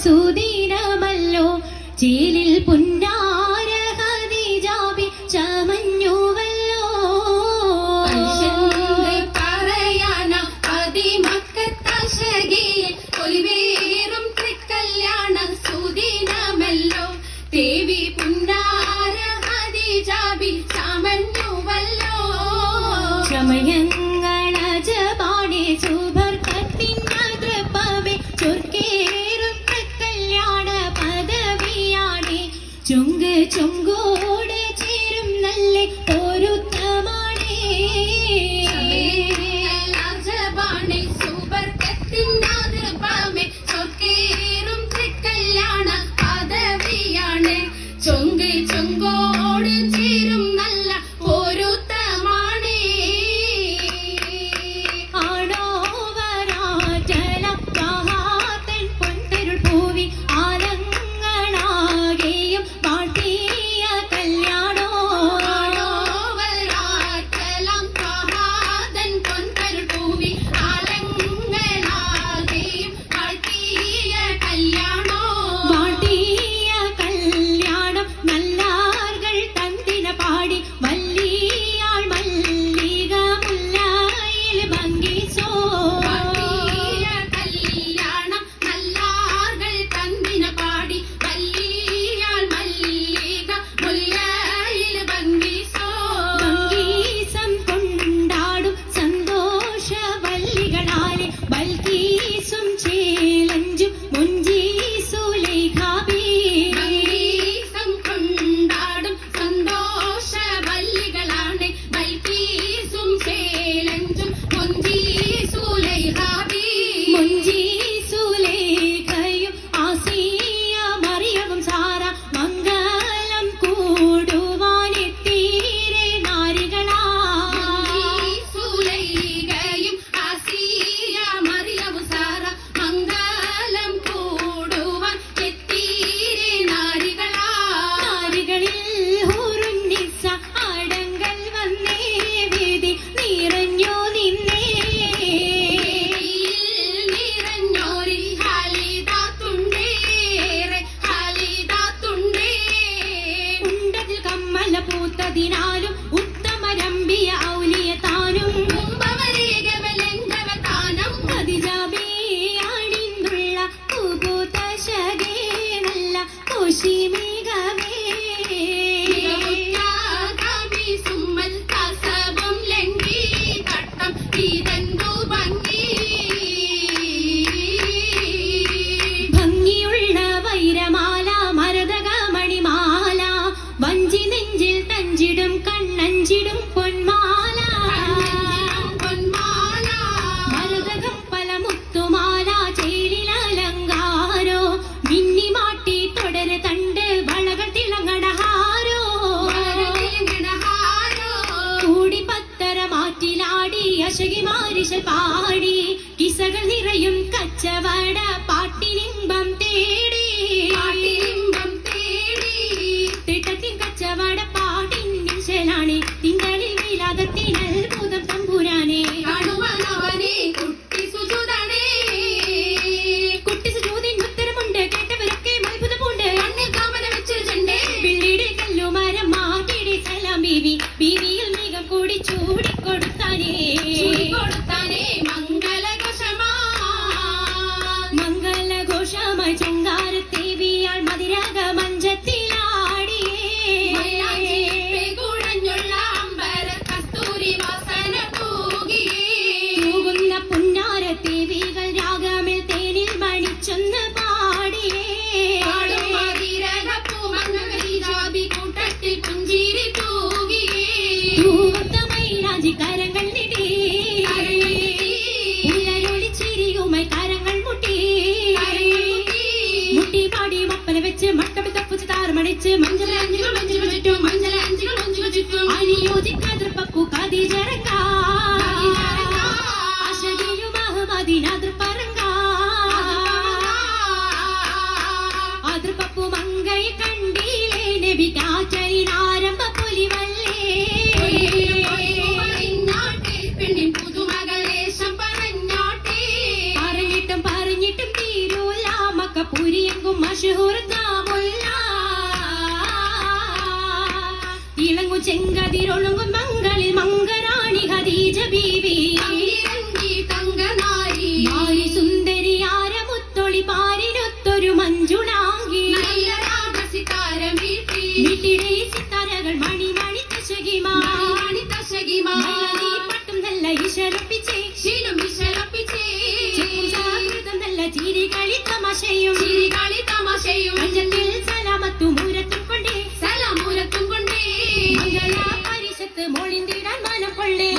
സുദിനമല്ലോ ചേലിൽ പുന്നാര ഖദീജാബി ചമഞ്ഞുവല്ലോ പറയാന അതിമക്കത്തശകിയിൽ ഒലിവേറും തൃക്കല്യാണ സുദിനമല്ലോ ദേവി പുന്നാര ഖദീജാബി ചമഞ്ഞുവല്ലോ ചമയങ്ങളജപാണെ സുബർക്കത്തിനകൃപമേ ചൊർക്കേറും തൃക്കല്യാണ പദവിയാണെ ചുങ്ക് ചുങ്കോട് ചേരും നല്ല പൊരുത്തമാണേ ജപാണെ സുബർക്കത്തിനകൃപമേ ചൊർക്കേറും തൃക്കല്യാണ പദവിയാണ് ചൊങ്ക് ചൊങ്കോട് ചേരും നല്ല പൊരുത്തമാണേ ആണോ വരാറ്റല മഹാതൻ പൊൻതരുൾ പൂവി ആലങ്ങളാകെയും വാട്ടിയ കല്യാണോ വരാറ്റലം പ്രഹാദൻ പൊൻതരുൾ പൂവി ആലങ്ങളാകെയും വാട്ടിയ കല്യാണോ വാട്ടിയ കല്യാണം നല്ലാർകൾ തന്തിന പാടി വല്ലിയാൾ മല്ലിക മുല്ലായിൽ ഭംഗിച്ചോ വാട്ടിയ കല്യാണം നല്ലാർകൾ തന്തിന പാടി വല്ലിയാൾ മല്ലിക മുല്ലയിൽ ഭംഗിച്ചോ ഭംഗീസം കൊണ്ടാടും സന്തോഷവല്ലികളാലെ ബൽക്കീസും ചേലഞ്ചും മുഞ്ചീസുലൈഖാബി ഭംഗീസം കൊണ്ടാടും സന്തോഷവല്ലികളാണ് ബൽക്കീസും ചേലഞ്ചും മുഞ്ചീസുലൈഖാബി മുഞ്ചീസുലൈഖയും ആസിയ മറിയവും സാറ മംഗലം കൂടുവാനെത്തീരെ നാരികളാ സുലൈഖയും ആസിയ മറിയവും സാറ മംഗലം കൂടുവാൻ എത്തീരെ നാരികളാ നാരികളിൽ ഹൂറുന്നിസ അടങ്കൽ വന്നേ വേദി നിറഞ്ഞു നിന്നേ നിറഞ്ഞോരി ഹാലിദാത്തുണ്ടേറെ ഹാലിദാത്തുണ്ടേ ഉണ്ടതിൽ കമ്മല പൂത്തതിനാലും ഉത്തമരമ്പിയ ഔലിയ താനും കുംഭവരേഖവലംഘവതാനം ഖദീജാബിയാണിന്നുള്ള കുബുതശകേ നല്ല കുശിമികവേ ാഗാമി സുമ്മൽ കസബം ലംഘി തട്ടം ഇതെന്തു ഭംഗി ഭംഗിയുള്ള വൈരമാല മരതക മണിമാല വഞ്ചി നെഞ്ചിൽ തഞ്ചിടും കണ്ണഞ്ചിടും പൊന്മാല പൊന്മാല മരതകം പല മുത്തുമാല ചേലിൽ അലങ്കാരോ മിന്നിമാട്ടി തുടര് തണ്ട് വളകൾ തിളങ്ങടഹാരോ കൂടി പത്തര മാറ്റിലാടി അശകി മാരിശൽ പാടി കിസകൾ നിറയും കച്ചവട പാട്ടിനിമ്പം തേടി പാട്ടിലിമ്പം തേടി തിട്ടത്തിൻ കച്ചവട പാട്ടിൻ നിശലാണി തിങ്കളിൽ വിലാദത്തിൻ അത്ഭുതം തമ്പുരാനെ കാണുവാനവനെ കുട്ടി സുജുതടേ കുട്ടി സുജൂദിൻ ഉത്തരമുണ്ട് കേട്ടവരൊക്കെ അത്ഭുതമുണ്ട് കണ്ണിൽ കാമന വെച്ചൊരു ചെണ്ടേ പിള്ളിയുടെ കല്ലുമരം മാറ്റിയുടെ സലാം ബീവിയിൽ മികം കൂടി ചൂടിക്കൊടുത്താനേ കൊടുത്താനേ മംഗളഘോഷമാ മംഗളഘോഷമായി ചുങ്കാരത്തേവിയാൾ മതിരാഗ മഞ്ചത്തിലാടിയേ കുഴഞ്ഞുള്ള അമ്പര കസ്തൂരി വാസന തൂകിയേ തൂകുന്ന പുന്നാരത്തേവികൾ രാഗമിൽ തേനിൽ മണിച്ചൊന്ന് പാടിയേ കൂട്ടത്തിൽ പുഞ്ചിരി തൂകിയേ തൂവത്തമൈലാഞ്ചി കരങ്ങൾ നീട്ടി ഉയരൊളി ചിരിയുമായി കരങ്ങൾ മുട്ടി മുട്ടി പാടി മപ്പല വെച്ച് മട്ടം തപ്പുച്ച് താറുമണിച്ച് മഞ്ചലഞ്ചികൾ മഞ്ചികൾ ചുറ്റും മഞ്ചലഞ്ചികൾ മഞ്ചികൾ ചുറ്റും അനുയോജിക്കാതൃപ്പക്കു കതിജറങ്ക ആശകിലും അഹമ്മദിനാതൃപ്പറങ്ക അതൃപ്പപ്പു മങ്കയെ കണ്ടീലേ നബിക്കാചരിനാരംഭ പുലിവല്ലേ പെണ്ണിൻ പുതുമകളേശം പറഞ്ഞോട്ടെ പറഞ്ഞിട്ടും പറഞ്ഞിട്ടും തീരൂല മക്ക പുരിയും വിളങ്ങും മഷഹൂർ നാമുള്ള ഇളങ്ങു ചെങ്കതിരൊളുങ്ങും മംഗളിൽ മംഗറാണി ഖദീജ ബീവി അങ്കിരങ്കി തങ്കനാരി മാരി സുന്ദരിയാര മുത്തൊളി പാരിനൊത്തൊരു മഞ്ജുളാങ്കി നല്ല രാഗസിതാരം വീട്ടി വീട്ടിടെ സിത്താരകൾ മണി മണി തശകിമാ മണി തശകിമാ നീ പട്ടും നല്ല ഇശലൊപ്പിച്ചേ ശീലം വിശലപ്പിച്ചേ സാകൃതം നല്ല ചിരികളി തമാശയും ചിരികളി തമാശയും അഞ്ചത്തിൽ സലാമത്തു മൂരത്തും കൊണ്ടേ സലാമൂലത്തും കൊണ്ടേ മംഗള പരിഷത്ത് മോളിന്തിടാൻ മനം കൊള്ളേ